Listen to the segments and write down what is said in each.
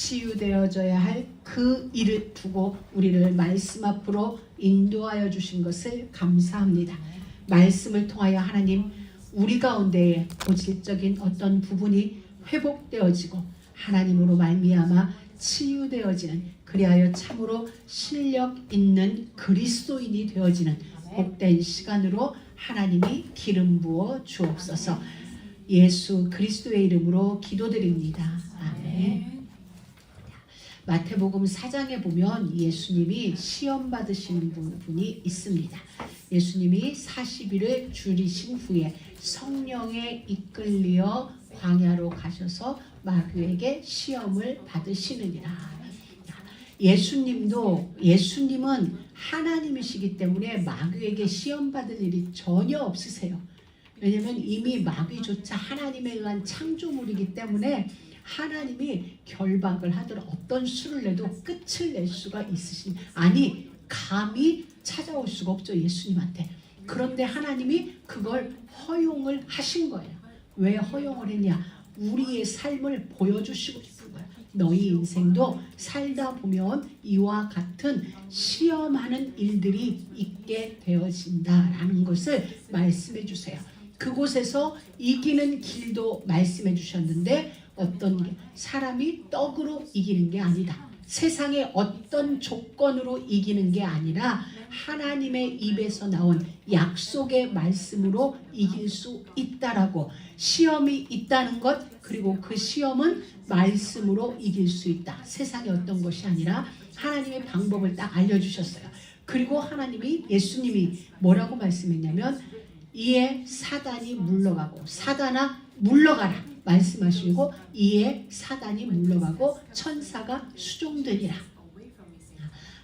치유되어져야 할 그 일을 두고 우리를 말씀 앞으로 인도하여 주신 것을 감사합니다. 말씀을 통하여 하나님 우리 가운데에 본질적인 어떤 부분이 회복되어지고 하나님으로 말미암아 치유되어지는, 그리하여 참으로 실력 있는 그리스도인이 되어지는 복된 시간으로 하나님이 기름 부어 주옵소서. 예수 그리스도의 이름으로 기도드립니다. 아멘. 마태복음 4장에 보면 예수님이 시험 받으시는 부분이 있습니다. 예수님이 40일을 줄이신 후에 성령에 이끌려 광야로 가셔서 마귀에게 시험을 받으시느니라. 예수님은 하나님이시기 때문에 마귀에게 시험 받을 일이 전혀 없으세요. 왜냐하면 이미 마귀조차 하나님에 의한 창조물이기 때문에 하나님이 결박을 하든 어떤 수를 내도 끝을 낼 수가 있으신, 아니 감히 찾아올 수가 없죠, 예수님한테. 그런데 하나님이 그걸 허용을 하신 거예요. 왜 허용을 했냐? 우리의 삶을 보여주시고 싶은 거예요. 너희 인생도 살다 보면 이와 같은 시험하는 일들이 있게 되어진다라는 것을 말씀해 주세요. 그곳에서 이기는 길도 말씀해 주셨는데, 어떤 사람이 떡으로 이기는 게 아니다. 세상의 어떤 조건으로 이기는 게 아니라 하나님의 입에서 나온 약속의 말씀으로 이길 수 있다라고, 시험이 있다는 것, 그리고 그 시험은 말씀으로 이길 수 있다. 세상의 어떤 것이 아니라 하나님의 방법을 딱 알려주셨어요. 그리고 예수님이 뭐라고 말씀했냐면, 이에 사단이 물러가고, 사단아 물러가라 말씀하시고, 이에 사단이 물러가고 천사가 수종되니라.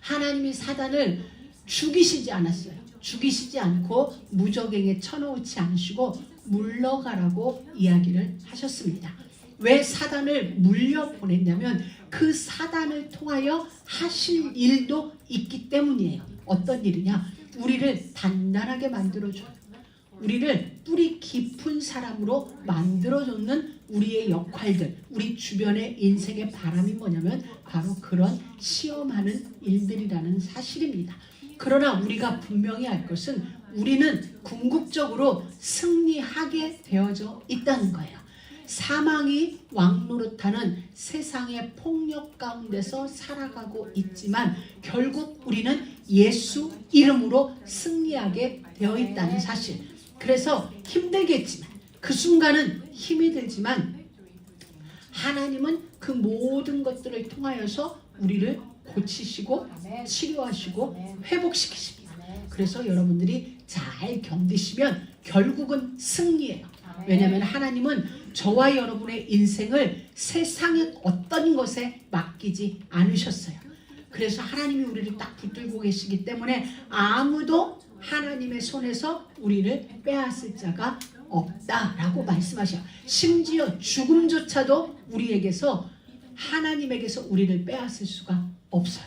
하나님이 사단을 죽이시지 않았어요. 죽이시지 않고 무적행에 쳐놓지 않으시고 물러가라고 이야기를 하셨습니다. 왜 사단을 물려보냈냐면 그 사단을 통하여 하실 일도 있기 때문이에요. 어떤 일이냐? 우리를 단단하게 만들어줘요. 우리를 뿌리 깊은 사람으로 만들어줬는 우리의 역할들, 우리 주변의 인생의 바람이 뭐냐면 바로 그런 시험하는 일들이라는 사실입니다. 그러나 우리가 분명히 알 것은 우리는 궁극적으로 승리하게 되어져 있다는 거예요. 사망이 왕노릇하는 세상의 폭력 가운데서 살아가고 있지만 결국 우리는 예수 이름으로 승리하게 되어 있다는 사실. 그래서 힘들겠지만, 그 순간은 힘이 들지만 하나님은 그 모든 것들을 통하여서 우리를 고치시고 치료하시고 회복시키십니다. 그래서 여러분들이 잘 견디시면 결국은 승리예요. 왜냐하면 하나님은 저와 여러분의 인생을 세상의 어떤 것에 맡기지 않으셨어요. 그래서 하나님이 우리를 딱 붙들고 계시기 때문에 아무도 하나님의 손에서 우리를 빼앗을 자가 없다라고 말씀하셔요. 심지어 죽음조차도 우리에게서, 하나님에게서 우리를 빼앗을 수가 없어요.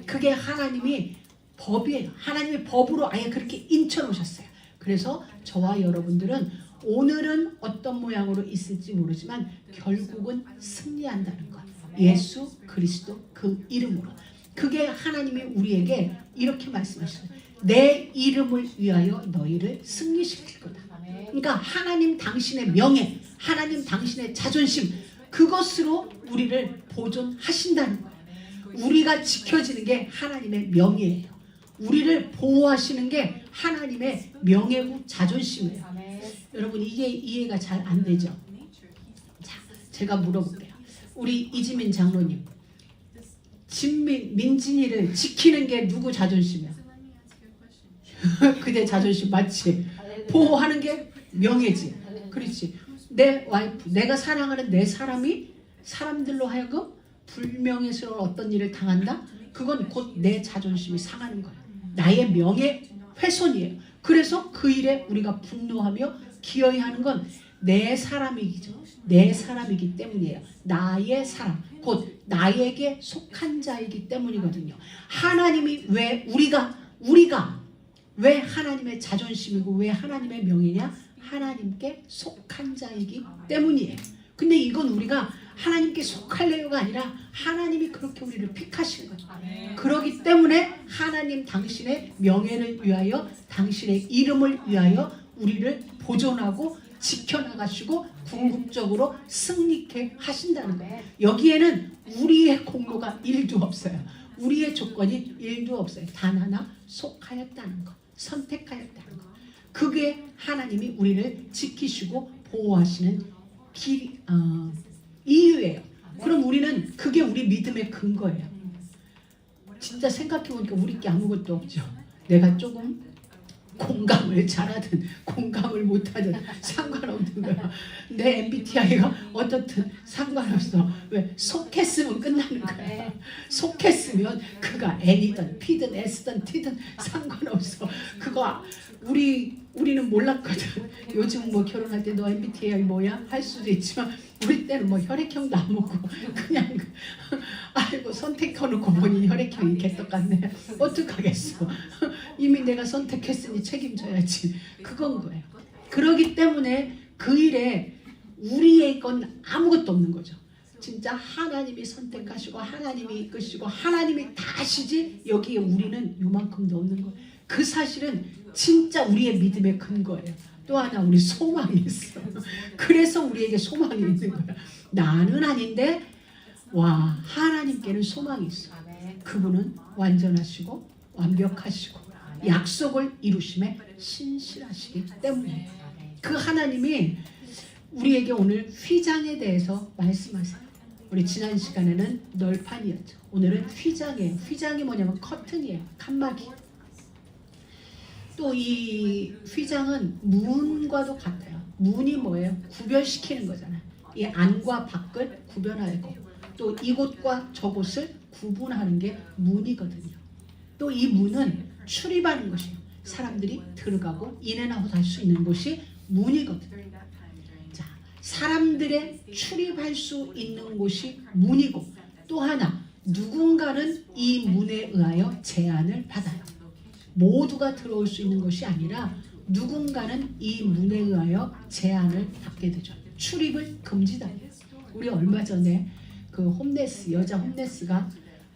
그게 하나님이 법이에요. 하나님의 법으로 아예 그렇게 인쳐놓으셨어요. 그래서 저와 여러분들은 오늘은 어떤 모양으로 있을지 모르지만 결국은 승리한다는 것. 예수 그리스도 그 이름으로. 그게 하나님이 우리에게 이렇게 말씀하셨어요. 내 이름을 위하여 너희를 승리시킬 거다. 그러니까 하나님 당신의 명예, 하나님 당신의 자존심, 그것으로 우리를 보존하신다는 거예요. 우리가 지켜지는 게 하나님의 명예예요. 우리를 보호하시는 게 하나님의 명예고 자존심이에요. 여러분, 이게 이해가 잘 안 되죠? 자, 제가 물어볼게요. 우리 이지민 장로님, 민진이를 지키는 게 누구 자존심이야? 그대 자존심 맞지? 보호하는 게 명예지. 그렇지. 내 와이프, 내가 사랑하는 내 사람이 사람들로 하여금 불명예스러운 어떤 일을 당한다? 그건 곧 내 자존심이 상하는 거예요. 나의 명예 훼손이에요. 그래서 그 일에 우리가 분노하며 기어이 하는 건 내 사람이죠. 내 사람이기 때문이에요. 나의 사람, 곧 나에게 속한 자이기 때문이거든요. 하나님이 왜 우리가 왜 하나님의 자존심이고 왜 하나님의 명예냐? 하나님께 속한 자이기 때문이에요. 근데 이건 우리가 하나님께 속할래요가 아니라 하나님이 그렇게 우리를 픽하신 거예요. 그렇기 때문에 하나님 당신의 명예를 위하여 당신의 이름을 위하여 우리를 보존하고 지켜나가시고 궁극적으로 승리케 하신다는 거예요. 여기에는 우리의 공로가 1도 없어요. 우리의 조건이 1도 없어요. 단 하나 속하였다는 거, 선택하였다는 거. 그게 하나님이 우리를 지키시고 보호하시는 이유예요. 그럼 우리는 그게 우리 믿음의 근거예요. 진짜 생각해보니까 우리께 아무것도 없죠. 내가 조금 공감을 잘하든 공감을 못하든 상관없는 거야. 내 MBTI가 어떻든 상관없어. 왜? 속했으면 끝나는 거야. 속했으면 그가 N이든 P든 S든 T든 상관없어. 그거 우리는 몰랐거든. 요즘 뭐 결혼할 때 너 MBTI 뭐야? 할 수도 있지만 우리 때는 뭐 혈액형도 안 묻고 그냥 아이고 선택해놓고 보니 혈액형이 개떡 같네. 어떡하겠어. 이미 내가 선택했으니 책임져야지. 그건 거예요. 그러기 때문에 그 일에 우리의 건 아무것도 없는 거죠. 진짜 하나님이 선택하시고 하나님이 이끄시고 하나님이 다 하시지 여기에 우리는 요만큼도 없는 거예요. 그 사실은 진짜 우리의 믿음의 근거예요. 또 하나 우리 소망이 있어. 그래서 우리에게 소망이 있는 거야. 나는 아닌데 와 하나님께는 소망이 있어. 그분은 완전하시고 완벽하시고 약속을 이루심에 신실하시기 때문에 그 하나님이 우리에게 오늘 휘장에 대해서 말씀하세요. 우리 지난 시간에는 널판이었죠. 오늘은 휘장이에요. 휘장이 뭐냐면 커튼이에요. 칸막이. 또 이 휘장은 문과도 같아요. 문이 뭐예요? 구별시키는 거잖아요. 이 안과 밖을 구별하고 또 이곳과 저곳을 구분하는 게 문이거든요. 또 이 문은 출입하는 것이에요. 사람들이 들어가고 인앤아웃 할 수 있는 곳이 문이거든요. 자, 사람들의 출입할 수 있는 곳이 문이고 또 하나 누군가는 이 문에 의하여 제한을 받아요. 모두가 들어올 수 있는 것이 아니라 누군가는 이 문에 의하여 제한을 받게 되죠. 출입을 금지당해요. 우리 얼마 전에 그 홈레스 여자 홈레스가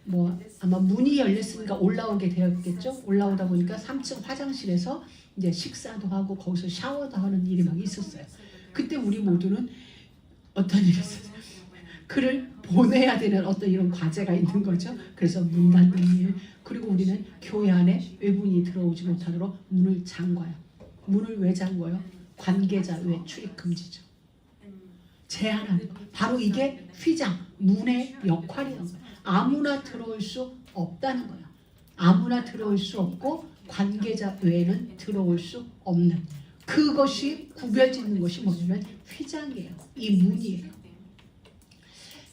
뭐 아마 문이 열렸으니까 올라오게 되었겠죠. 올라오다 보니까 3층 화장실에서 이제 식사도 하고 거기서 샤워도 하는 일이 막 있었어요. 그때 우리 모두는 어떤 일이 있었어요? 그를 보내야 되는 어떤 이런 과제가 있는 거죠. 그래서 문 닫는 일. 그리고 우리는 교회 안에 외부인이 들어오지 못하도록 문을 잠궈요. 문을 왜 잠궈요? 관계자 외 출입 금지죠. 제한하는 거. 바로 이게 휘장, 문의 역할이라는 거예요. 아무나 들어올 수 없다는 거예요. 아무나 들어올 수 없고 관계자 외에는 들어올 수 없는 그것이 구별짓는 것이 뭐냐면 휘장이에요. 이 문이에요.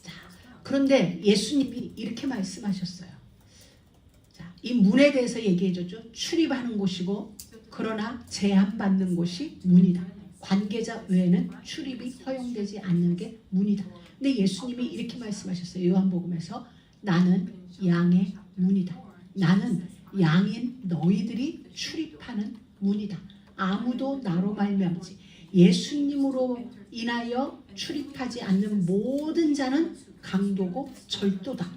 자, 그런데 예수님이 이렇게 말씀하셨어요. 자, 이 문에 대해서 얘기해줬죠. 출입하는 곳이고 그러나 제한받는 곳이 문이다. 관계자 외에는 출입이 허용되지 않는 게 문이다. 근데 예수님이 이렇게 말씀하셨어요. 요한복음에서 나는 양의 문이다. 나는 양인 너희들이 출입하는 문이다. 아무도 나로 말미암지 예수님으로 인하여 출입하지 않는 모든 자는 강도고 절도다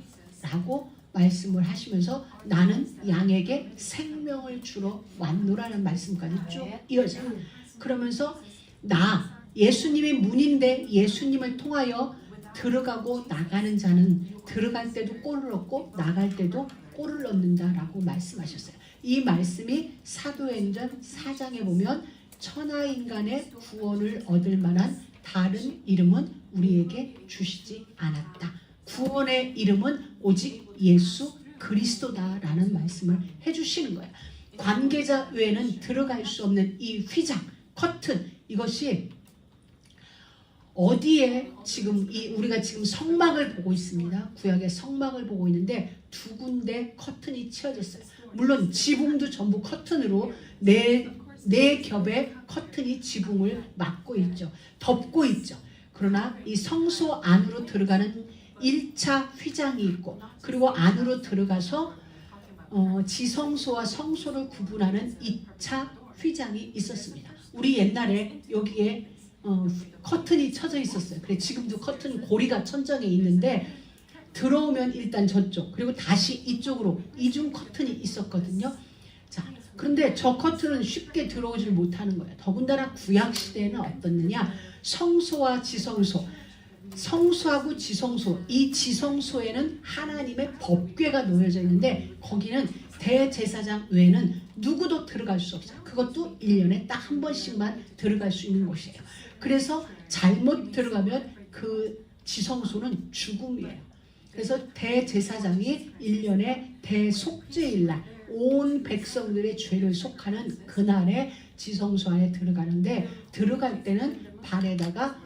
라고 말씀을 하시면서 나는 양에게 생명을 주러 왔노라는 말씀까지 쭉 이어져요. 그러면서 나 예수님이 문인데 예수님을 통하여 들어가고 나가는 자는 들어갈 때도 골을 얻고 나갈 때도 골을 얻는다라고 말씀하셨어요. 이 말씀이 사도행전 4장에 보면 천하인간의 구원을 얻을 만한 다른 이름은 우리에게 주시지 않았다. 구원의 이름은 오직 예수 그리스도다라는 말씀을 해주시는 거예요. 관계자 외에는 들어갈 수 없는 이 휘장, 커튼 이것이 어디에 지금 우리가 지금 성막을 보고 있습니다. 구약의 성막을 보고 있는데 두 군데 커튼이 치어졌어요. 물론 지붕도 전부 커튼으로 네 겹의 커튼이 지붕을 막고 있죠. 덮고 있죠. 그러나 이 성소 안으로 들어가는 1차 휘장이 있고 그리고 안으로 들어가서 지성소와 성소를 구분하는 2차 휘장이 있었습니다. 우리 옛날에 여기에 커튼이 쳐져 있었어요. 그래 지금도 커튼 고리가 천장에 있는데 들어오면 일단 저쪽 그리고 다시 이쪽으로 이중 커튼이 있었거든요. 자, 그런데 저 커튼은 쉽게 들어오질 못하는 거예요. 더군다나 구약 시대에는 어떻느냐? 성소와 지성소, 성소하고 지성소, 이 지성소에는 하나님의 법궤가 놓여져 있는데 거기는 대제사장 외에는 누구도 들어갈 수 없어요. 그것도 1년에 딱 한 번씩만 들어갈 수 있는 곳이에요. 그래서 잘못 들어가면 그 지성소는 죽음이에요. 그래서 대제사장이 1년에 대속죄일날 온 백성들의 죄를 속하는 그날에 지성소 안에 들어가는데 들어갈 때는 발에다가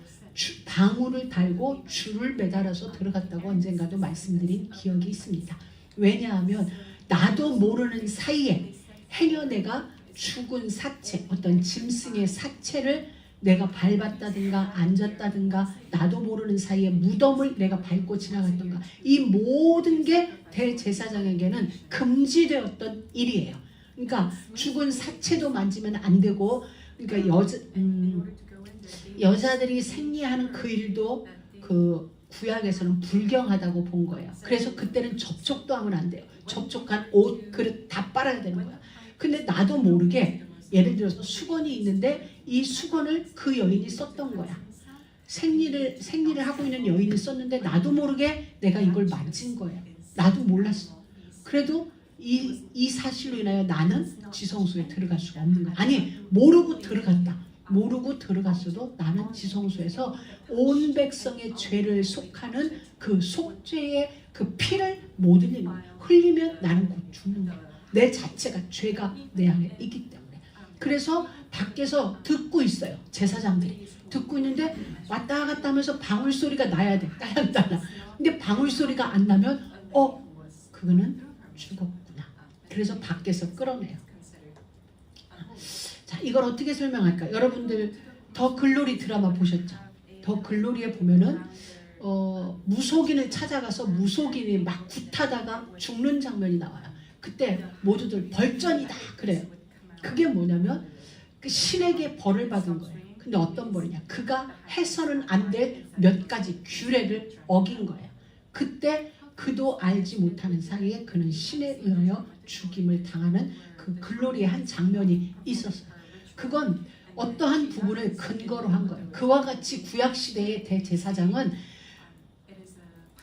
방울을 달고 줄을 매달아서 들어갔다고 언젠가도 말씀드린 기억이 있습니다. 왜냐하면 나도 모르는 사이에 행여 내가 죽은 사체, 어떤 짐승의 사체를 내가 밟았다든가 앉았다든가 나도 모르는 사이에 무덤을 내가 밟고 지나갔던가 이 모든 게 대제사장에게는 금지되었던 일이에요. 그러니까 죽은 사체도 만지면 안 되고 그러니까 여자들이 생리하는 그 일도 그 구약에서는 불경하다고 본 거예요. 그래서 그때는 접촉도 하면 안 돼요. 접촉한 옷, 그릇 다 빨아야 되는 거야. 근데 나도 모르게 예를 들어서 수건이 있는데 이 수건을 그 여인이 썼던 거야. 생리를 하고 있는 여인이 썼는데 나도 모르게 내가 이걸 만진 거예요. 나도 몰랐어. 그래도 이 사실로 인하여 나는 지성소에 들어갈 수가 없는 거야. 아니 모르고 들어갔다. 모르고 들어갔어도 나는 지성소에서 온 백성의 죄를 속하는 그 속죄의 그 피를 못 흘리는 거야. 흘리면 나는 곧 죽는 거야. 내 자체가 죄가 내 안에 있기 때문에. 그래서 밖에서 듣고 있어요. 제사장들이 듣고 있는데 왔다 갔다 하면서 방울 소리가 나야 돼. 딸랑딸랑. 근데 방울 소리가 안 나면 그거는 죽었구나. 그래서 밖에서 끌어내요. 자, 이걸 어떻게 설명할까? 여러분들 더 글로리 드라마 보셨죠? 더 글로리에 보면은 무속인을 찾아가서 무속인이 막 굿하다가 죽는 장면이 나와요. 그때 모두들 벌전이다 그래요. 그게 뭐냐면 그 신에게 벌을 받은 거예요. 근데 어떤 벌이냐? 그가 해서는 안 될 몇 가지 규례를 어긴 거예요. 그때 그도 알지 못하는 사이에 그는 신에 의하여 죽임을 당하는 그 글로리의 한 장면이 있었어요. 그건 어떠한 부분을 근거로 한 거예요. 그와 같이 구약시대의 대제사장은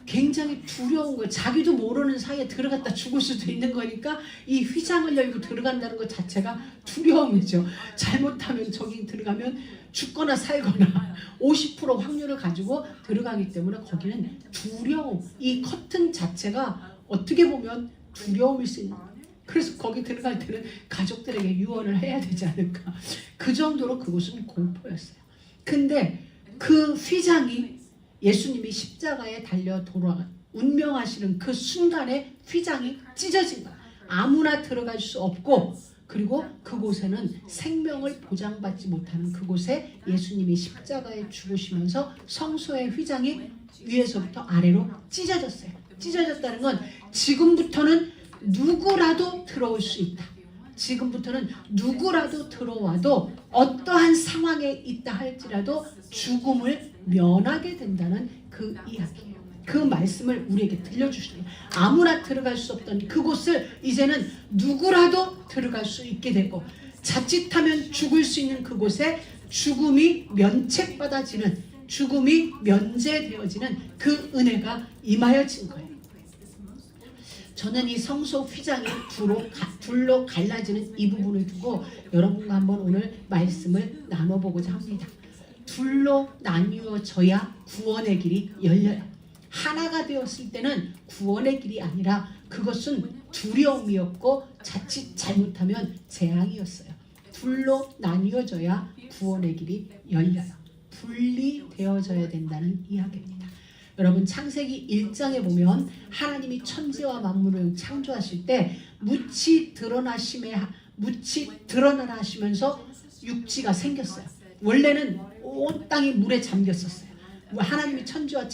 굉장히 두려운 거예요. 자기도 모르는 사이에 들어갔다 죽을 수도 있는 거니까 이 휘장을 열고 들어간다는 것 자체가 두려움이죠. 잘못하면 저기 들어가면 죽거나 살거나 50% 확률을 가지고 들어가기 때문에 거기는 두려움, 이 커튼 자체가 어떻게 보면 두려움일 수 있는 거예요. 그래서 거기 들어갈 때는 가족들에게 유언을 해야 되지 않을까. 그 정도로 그곳은 공포였어요. 근데 그 휘장이 예수님이 십자가에 달려 돌아가 운명하시는 그 순간에 휘장이 찢어진 거야. 아무나 들어갈 수 없고 그리고 그곳에는 생명을 보장받지 못하는 그곳에 예수님이 십자가에 죽으시면서 성소의 휘장이 위에서부터 아래로 찢어졌어요. 찢어졌다는 건 지금부터는 누구라도 들어올 수 있다. 지금부터는 누구라도 들어와도 어떠한 상황에 있다 할지라도 죽음을 면하게 된다는 그 이야기예요. 그 말씀을 우리에게 들려주시는 거예요. 아무나 들어갈 수 없던 그곳을 이제는 누구라도 들어갈 수 있게 되고 자칫하면 죽을 수 있는 그곳에 죽음이 면책받아지는 죽음이 면제되어지는 그 은혜가 임하여진 거예요. 저는 이 성소 휘장이 둘로 갈라지는 이 부분을 두고 여러분과 한번 오늘 말씀을 나눠보고자 합니다. 둘로 나뉘어져야 구원의 길이 열려요. 하나가 되었을 때는 구원의 길이 아니라 그것은 두려움이었고 자칫 잘못하면 재앙이었어요. 둘로 나뉘어져야 구원의 길이 열려요. 분리되어져야 된다는 이야기입니다. 여러분 창세기 1장에 보면 하나님이 천지와 만물을 창조하실 때 묻히 드러나라 하시면서 육지가 생겼어요. 원래는 온 땅이 물에 잠겼었어요. 하나님이 천지와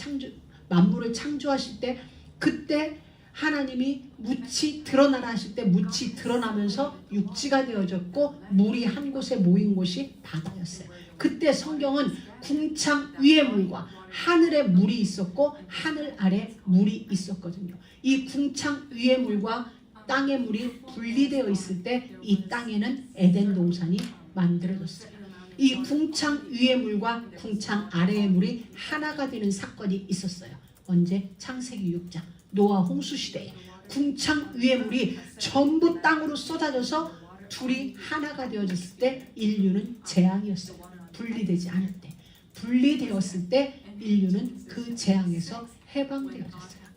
만물을 창조하실 때 그때 하나님이 묻히 드러나라 하실 때 묻히 드러나면서 육지가 되어졌고 물이 한 곳에 모인 곳이 바다였어요. 그때 성경은 궁창 위에 물과 하늘에 물이 있었고 하늘 아래 물이 있었거든요. 이 궁창 위에 물과 땅의 물이 분리되어 있을 때 이 땅에는 에덴 동산이 만들어졌어요. 이 궁창 위의 물과 궁창 아래의 물이 하나가 되는 사건이 있었어요. 언제? 창세기 6장 노아 홍수 시대에 궁창 위의 물이 전부 땅으로 쏟아져서 둘이 하나가 되어졌을 때 인류는 재앙이었어요. 분리되지 않을 때. 분리되었을 때 인류는 그 재앙에서 해방되어졌어요.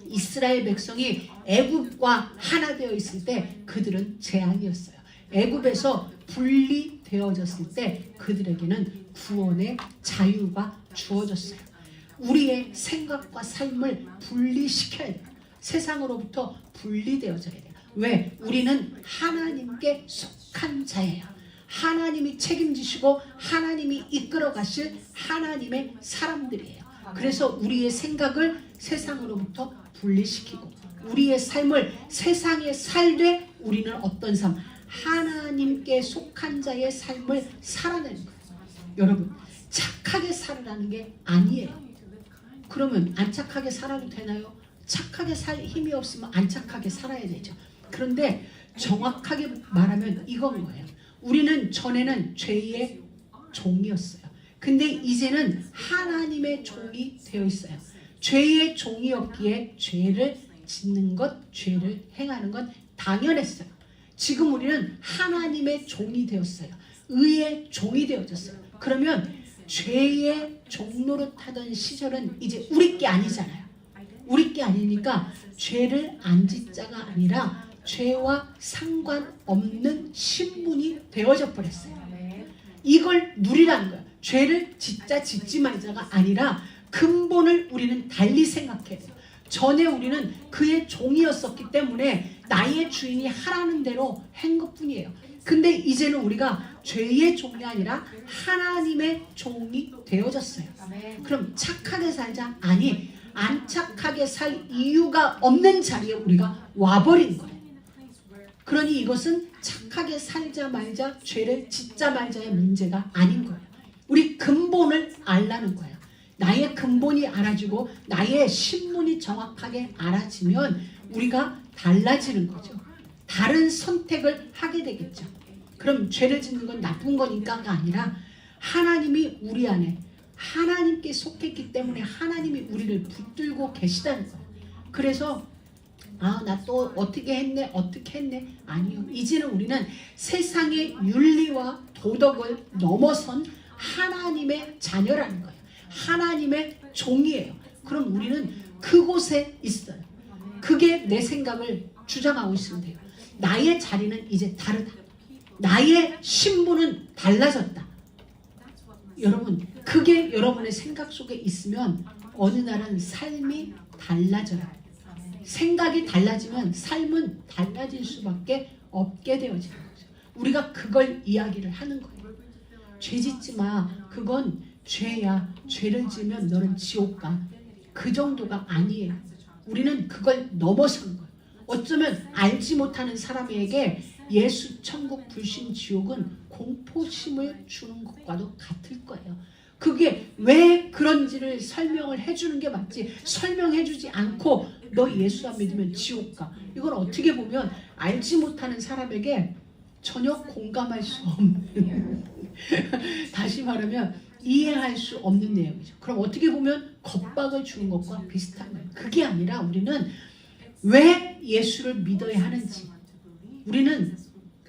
이스라엘 백성이 애굽과 하나 되어 있을 때 그들은 재앙이었어요. 애굽에서 분리되어졌을 때 그들에게는 구원의 자유가 주어졌어요. 우리의 생각과 삶을 분리시켜야 돼요. 세상으로부터 분리되어져야 돼요. 왜? 우리는 하나님께 속한 자예요. 하나님이 책임지시고 하나님이 이끌어 가실 하나님의 사람들이에요. 그래서 우리의 생각을 세상으로부터 분리시키고 우리의 삶을 세상에 살되 우리는 어떤 삶? 하나님께 속한 자의 삶을 살아내는 거예요. 여러분, 착하게 살으라는 게 아니에요. 그러면 안 착하게 살아도 되나요? 착하게 살 힘이 없으면 안 착하게 살아야 되죠. 그런데 정확하게 말하면 이건 거예요. 우리는 전에는 죄의 종이었어요. 근데 이제는 하나님의 종이 되어 있어요. 죄의 종이었기에 죄를 짓는 것, 죄를 행하는 건 당연했어요. 지금 우리는 하나님의 종이 되었어요. 의의 종이 되어졌어요. 그러면 죄의 종노릇하던 시절은 이제 우리 게 아니잖아요. 우리 게 아니니까 죄를 안 짓자가 아니라 죄와 상관없는 신분이 되어져 버렸어요. 이걸 누리라는 거예요. 죄를 짓자 짓지 말자가 아니라 근본을 우리는 달리 생각해야 돼요. 전에 우리는 그의 종이었었기 때문에 나의 주인이 하라는 대로 한 것뿐이에요. 근데 이제는 우리가 죄의 종이 아니라 하나님의 종이 되어졌어요. 그럼 착하게 살자? 아니, 안 착하게 살 이유가 없는 자리에 우리가 와버린 거예요. 그러니 이것은 착하게 살자 말자, 죄를 짓자 말자의 문제가 아닌 거예요. 우리 근본을 알라는 거예요. 나의 근본이 알아지고 나의 신분이 정확하게 알아지면 우리가 달라지는 거죠. 다른 선택을 하게 되겠죠. 그럼 죄를 짓는 건 나쁜 거니까가 아니라 하나님이 우리 안에 하나님께 속했기 때문에 하나님이 우리를 붙들고 계시다는 거예요. 그래서 나 또 어떻게 했네 아니요. 이제는 우리는 세상의 윤리와 도덕을 넘어선 하나님의 자녀라는 거예요. 하나님의 종이에요. 그럼 우리는 그곳에 있어요. 그게 내 생각을 주장하고 있으면 돼요. 나의 자리는 이제 다르다. 나의 신분은 달라졌다. 여러분, 그게 여러분의 생각 속에 있으면 어느 날은 삶이 달라져요. 생각이 달라지면 삶은 달라질 수밖에 없게 되어지는 거죠. 우리가 그걸 이야기를 하는 거예요. 죄 짓지 마. 그건 죄야. 죄를 지으면 너는 지옥 가. 그 정도가 아니에요. 우리는 그걸 넘어선 거예요. 어쩌면 알지 못하는 사람에게 예수, 천국, 불신, 지옥은 공포심을 주는 것과도 같을 거예요. 그게 왜 그런지를 설명을 해주는 게 맞지, 설명해주지 않고 너 예수 안 믿으면 지옥 가. 이건 어떻게 보면 알지 못하는 사람에게 전혀 공감할 수 없는 다시 말하면 이해할 수 없는 내용이죠. 그럼 어떻게 보면 겁박을 주는 것과 비슷한 거예요. 그게 아니라 우리는 왜 예수를 믿어야 하는지, 우리는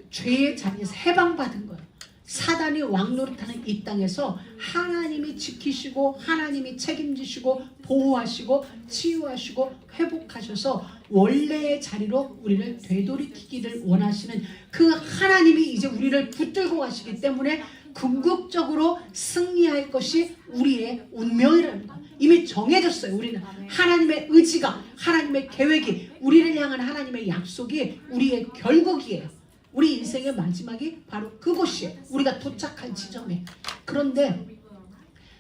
죄의 자리에서 해방받은 거예요. 사단이 왕노릇하는 이 땅에서 하나님이 지키시고 하나님이 책임지시고 보호하시고 치유하시고 회복하셔서 원래의 자리로 우리를 되돌이키기를 원하시는 그 하나님이 이제 우리를 붙들고 가시기 때문에 궁극적으로 승리할 것이 우리의 운명이라는 거예요. 이미 정해졌어요. 우리는 하나님의 의지가, 하나님의 계획이, 우리를 향한 하나님의 약속이 우리의 결국이에요. 우리 인생의 마지막이 바로 그곳이에요. 우리가 도착할 지점에. 그런데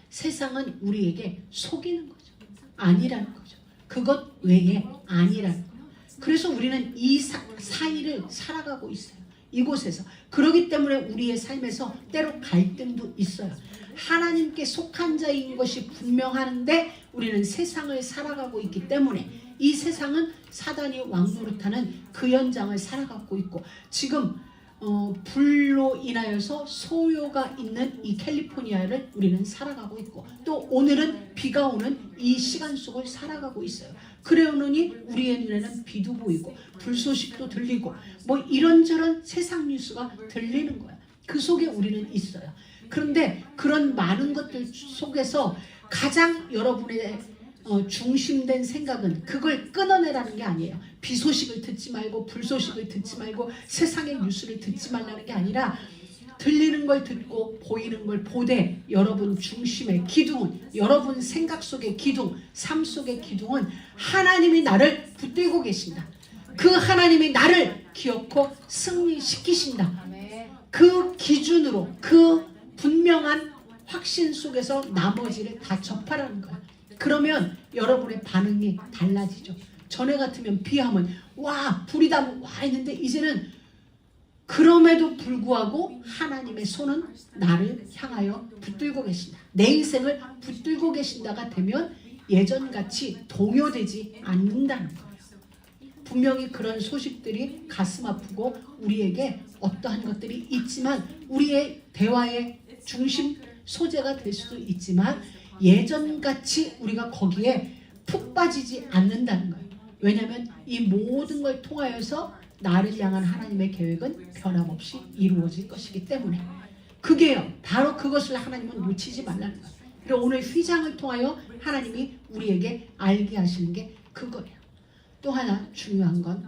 세상은 우리에게 속이는 거죠. 아니라는 거죠. 그것 외에 아니라는 거예요. 그래서 우리는 이 사이를 살아가고 있어요. 이곳에서. 그렇기 때문에 우리의 삶에서 때로 갈등도 있어요. 하나님께 속한 자인 것이 분명한데 우리는 세상을 살아가고 있기 때문에 이 세상은 사단이 왕노릇하는 그 현장을 살아가고 있고, 지금 불로 인하여서 소요가 있는 이 캘리포니아를 우리는 살아가고 있고, 또 오늘은 비가 오는 이 시간 속을 살아가고 있어요. 그러느니 우리의 눈에는 비도 보이고 불소식도 들리고 뭐 이런저런 세상 뉴스가 들리는 거야. 그 속에 우리는 있어요. 그런데 그런 많은 것들 속에서 가장 여러분의 중심된 생각은 그걸 끊어내라는 게 아니에요. 비 소식을 듣지 말고 불소식을 듣지 말고 세상의 뉴스를 듣지 말라는 게 아니라 들리는 걸 듣고 보이는 걸 보되 여러분 중심의 기둥은, 여러분 생각 속의 기둥, 삶 속의 기둥은 하나님이 나를 붙들고 계신다. 그 하나님이 나를 기어코 승리시키신다. 그 기준으로, 그 분명한 확신 속에서 나머지를 다 접하라는 거야. 그러면 여러분의 반응이 달라지죠. 전에 같으면 비하면 와 불이다 와 했는데 이제는 그럼에도 불구하고 하나님의 손은 나를 향하여 붙들고 계신다. 내 인생을 붙들고 계신다가 되면 예전같이 동요되지 않는다는 거예요. 분명히 그런 소식들이 가슴 아프고 우리에게 어떠한 것들이 있지만 우리의 대화의 중심 소재가 될 수도 있지만 예전같이 우리가 거기에 푹 빠지지 않는다는 거예요. 왜냐하면 이 모든 걸 통하여서 나를 향한 하나님의 계획은 변함없이 이루어질 것이기 때문에, 그게요 바로 그것을 하나님은 놓치지 말라는 거예요. 그리고 오늘 휘장을 통하여 하나님이 우리에게 알게 하시는 게 그거예요. 또 하나 중요한 건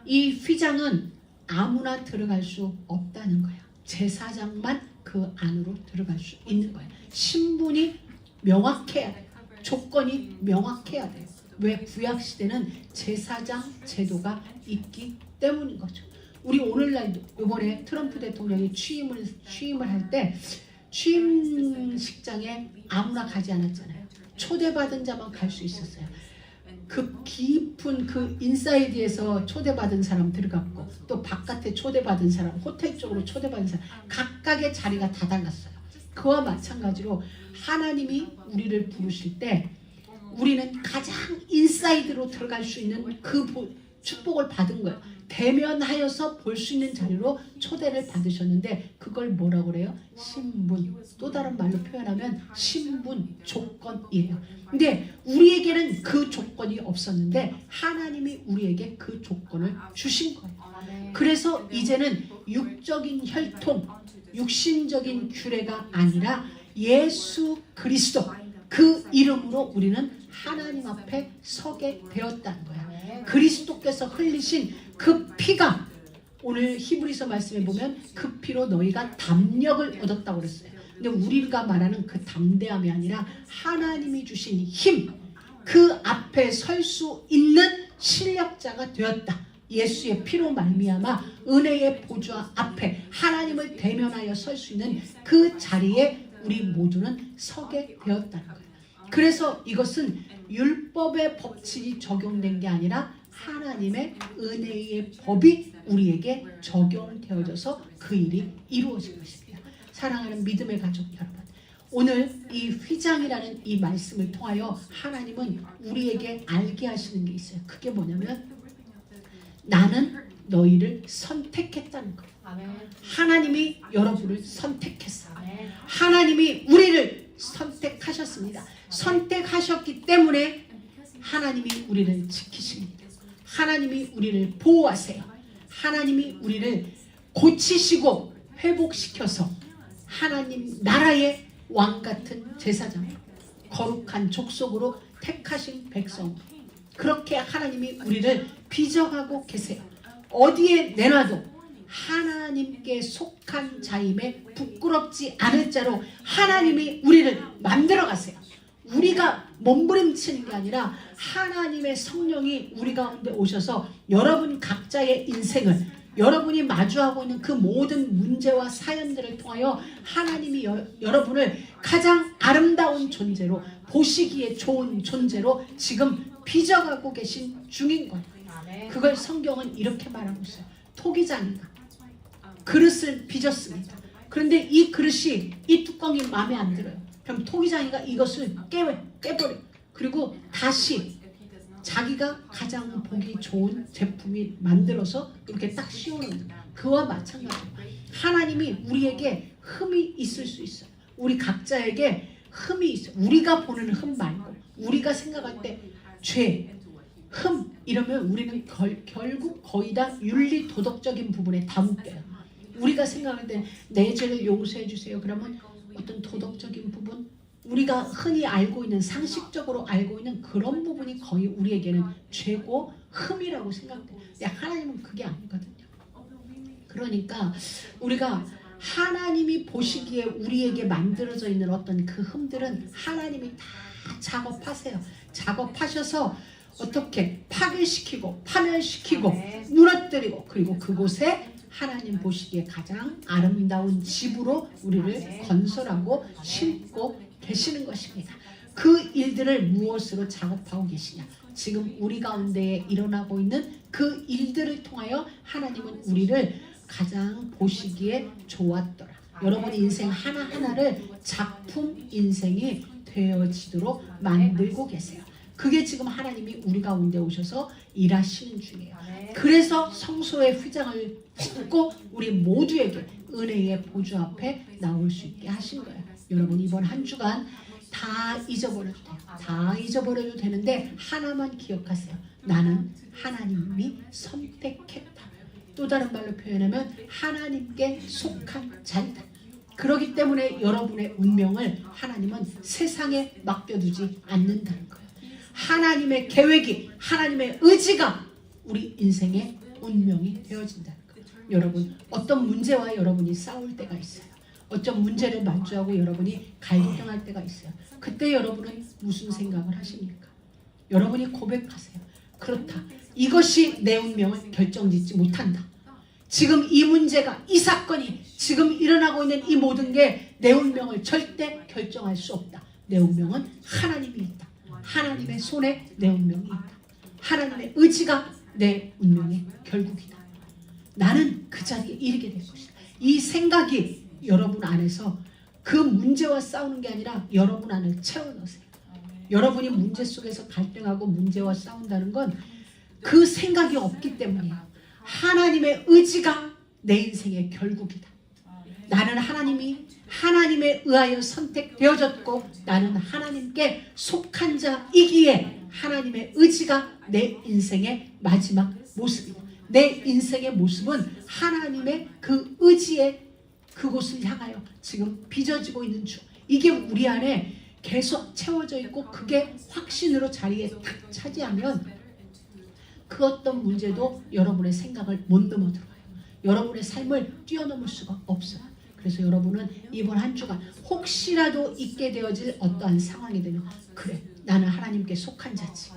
이 휘장은 아무나 들어갈 수 없다는 거예요. 제사장만 그 안으로 들어갈 수 있는 거예요. 신분이 명확해야 돼요. 조건이 명확해야 돼요. 왜? 구약시대는 제사장 제도가 있기 때문인 거죠. 우리 오늘날도 이번에 트럼프 대통령이 취임을 할 때 취임식장에 아무나 가지 않았잖아요. 초대받은 자만 갈 수 있었어요. 그 깊은 그 인사이드에서 초대받은 사람 들어갔고 또 바깥에 초대받은 사람, 호텔 쪽으로 초대받은 사람, 각각의 자리가 다 달랐어요. 그와 마찬가지로 하나님이 우리를 부르실 때 우리는 가장 인사이드로 들어갈 수 있는 그 축복을 받은 거예요. 대면하여서 볼 수 있는 자리로 초대를 받으셨는데 그걸 뭐라고 그래요? 신분. 또 다른 말로 표현하면 신분, 조건이에요. 근데 우리에게는 그 조건이 없었는데 하나님이 우리에게 그 조건을 주신 거예요. 그래서 이제는 육적인 혈통, 육신적인 규례가 아니라 예수 그리스도 그 이름으로 우리는 하나님 앞에 서게 되었다는 거야. 그리스도께서 흘리신 그 피가, 오늘 히브리서 말씀에 보면 그 피로 너희가 담력을 얻었다고 그랬어요. 근데 우리가 말하는 그 담대함이 아니라 하나님이 주신 힘, 그 앞에 설 수 있는 실력자가 되었다. 예수의 피로 말미암아 은혜의 보좌 앞에 하나님을 대면하여 설 수 있는 그 자리에 우리 모두는 서게 되었다는 거예요. 그래서 이것은 율법의 법칙이 적용된 게 아니라 하나님의 은혜의 법이 우리에게 적용되어져서 그 일이 이루어진 것입니다. 사랑하는 믿음의 가족 여러분, 오늘 이 휘장이라는 이 말씀을 통하여 하나님은 우리에게 알게 하시는 게 있어요. 그게 뭐냐면 나는 너희를 선택했다는 거예요. 하나님이 여러분을 선택했어요. 하나님이 우리를 선택하셨습니다. 선택하셨기 때문에 하나님이 우리를 지키십니다. 하나님이 우리를 보호하세요. 하나님이 우리를 고치시고 회복시켜서 하나님 나라의 왕같은 제사장으로 거룩한 족속으로 택하신 백성, 그렇게 하나님이 우리를 빚어가고 계세요. 어디에 내놔도 하나님께 속한 자임에 부끄럽지 않을 자로 하나님이 우리를 만들어 가세요. 우리가 몸부림치는 게 아니라 하나님의 성령이 우리 가운데 오셔서 여러분 각자의 인생을, 여러분이 마주하고 있는 그 모든 문제와 사연들을 통하여 하나님이 여러분을 가장 아름다운 존재로, 보시기에 좋은 존재로 지금 빚어가고 계신 중인 거예요. 그걸 성경은 이렇게 말하고 있어요. 토기장인가 그릇을 빚었습니다. 그런데 이 그릇이 이 뚜껑이 마음에 안 들어요. 그럼 토기장이가 이것을 깨버려. 그리고 다시 자기가 가장 보기 좋은 제품이 만들어서 이렇게 딱 씌우는 거예요. 그와 마찬가지예요. 하나님이 우리에게 흠이 있을 수 있어요. 우리 각자에게 흠이 있어요. 우리가 보는 흠 말고 우리가 생각할 때 죄, 흠 이러면 우리는 결국 거의 다 윤리 도덕적인 부분에 다 묶여요. 우리가 생각할 때 내 죄를 용서해 주세요. 그러면 어떤 도덕적인 부분, 우리가 흔히 알고 있는 상식적으로 알고 있는 그런 부분이 거의 우리에게는 죄고 흠이라고 생각돼요. 근데 하나님은 그게 아니거든요. 그러니까 우리가 하나님이 보시기에 우리에게 만들어져 있는 어떤 그 흠들은 하나님이 다 작업하세요. 작업하셔서 어떻게 파괴시키고 파멸시키고 무너뜨리고 그리고 그곳에 하나님 보시기에 가장 아름다운 집으로 우리를 건설하고 심고 계시는 것입니다. 그 일들을 무엇으로 작업하고 계시냐? 지금 우리 가운데에 일어나고 있는 그 일들을 통하여 하나님은 우리를 가장 보시기에 좋았더라. 여러분의 인생 하나하나를 작품 인생이 되어지도록 만들고 계세요. 그게 지금 하나님이 우리 가운데 오셔서 일하시는 중이에요. 그래서 성소의 휘장을 찢고 우리 모두에게 은혜의 보좌 앞에 나올 수 있게 하신 거예요. 여러분 이번 한 주간 다 잊어버려도 돼요. 다 잊어버려도 되는데 하나만 기억하세요. 나는 하나님이 선택했다. 또 다른 말로 표현하면 하나님께 속한 자이다. 그렇기 때문에 여러분의 운명을 하나님은 세상에 맡겨두지 않는다는 거예요. 하나님의 계획이, 하나님의 의지가 우리 인생의 운명이 되어진다는 거예요. 여러분 어떤 문제와 여러분이 싸울 때가 있어요. 어떤 문제를 마주하고 여러분이 갈등할 때가 있어요. 그때 여러분은 무슨 생각을 하십니까? 여러분이 고백하세요. 그렇다. 이것이 내 운명을 결정짓지 못한다. 지금 이 문제가, 이 사건이, 지금 일어나고 있는 이 모든 게 내 운명을 절대 결정할 수 없다. 내 운명은 하나님이 있다. 하나님의 손에 내 운명이 있다. 하나님의 의지가 내 운명의 결국이다. 나는 그 자리에 이르게 될 것이다. 이 생각이 여러분 안에서 그 문제와 싸우는 게 아니라 여러분 안을 채워넣으세요. 여러분이 문제 속에서 갈등하고 문제와 싸운다는 건 그 생각이 없기 때문이에요. 하나님의 의지가 내 인생의 결국이다. 나는 하나님에 의하여 선택되어졌고 나는 하나님께 속한 자이기에 하나님의 의지가 내 인생의 마지막 모습이다. 내 인생의 모습은 하나님의 그 의지의 그곳을 향하여 지금 빚어지고 있는 중. 이게 우리 안에 계속 채워져 있고 그게 확신으로 자리에 탁 차지하면 그 어떤 문제도 여러분의 생각을 못 넘어들어요. 여러분의 삶을 뛰어넘을 수가 없어요. 그래서 여러분은 이번 한 주간 혹시라도 있게 되어질 어떠한 상황이 되면 그래 나는 하나님께 속한 자지.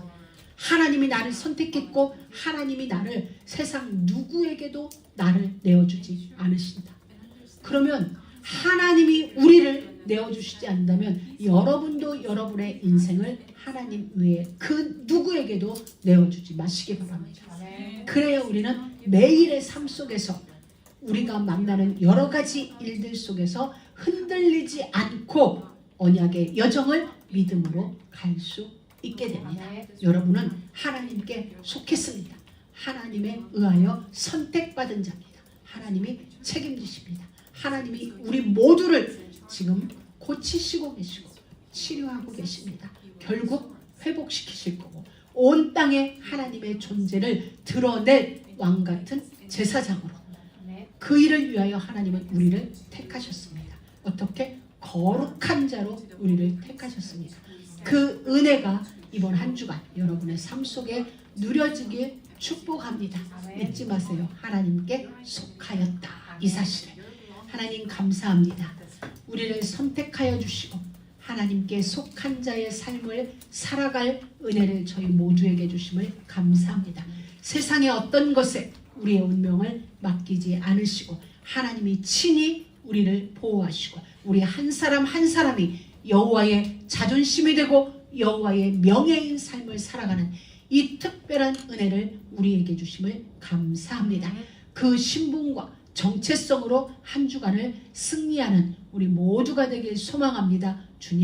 하나님이 나를 선택했고 하나님이 나를 세상 누구에게도 나를 내어주지 않으신다. 그러면 하나님이 우리를 내어주시지 않는다면 여러분도 여러분의 인생을 하나님 외에 그 누구에게도 내어주지 마시기 바랍니다. 그래야 우리는 매일의 삶 속에서 우리가 만나는 여러 가지 일들 속에서 흔들리지 않고 언약의 여정을 믿음으로 갈 수 있게 됩니다. 여러분은 하나님께 속했습니다. 하나님에 의하여 선택받은 자입니다. 하나님이 책임지십니다. 하나님이 우리 모두를 지금 고치시고 계시고 치료하고 계십니다. 결국 회복시키실 거고 온 땅에 하나님의 존재를 드러낼 왕같은 제사장으로 그 일을 위하여 하나님은 우리를 택하셨습니다. 어떻게? 거룩한 자로 우리를 택하셨습니다. 그 은혜가 이번 한 주간 여러분의 삶 속에 누려지길 축복합니다. 잊지 마세요. 하나님께 속하였다. 이 사실을. 하나님 감사합니다. 우리를 선택하여 주시고 하나님께 속한 자의 삶을 살아갈 은혜를 저희 모두에게 주심을 감사합니다. 세상의 어떤 것에 우리의 운명을 맡기지 않으시고 하나님이 친히 우리를 보호하시고 우리 한 사람 한 사람이 여호와의 자존심이 되고 여호와의 명예인 삶을 살아가는 이 특별한 은혜를 우리에게 주심을 감사합니다. 그 신분과 정체성으로 한 주간을 승리하는 우리 모두가 되길 소망합니다. 주님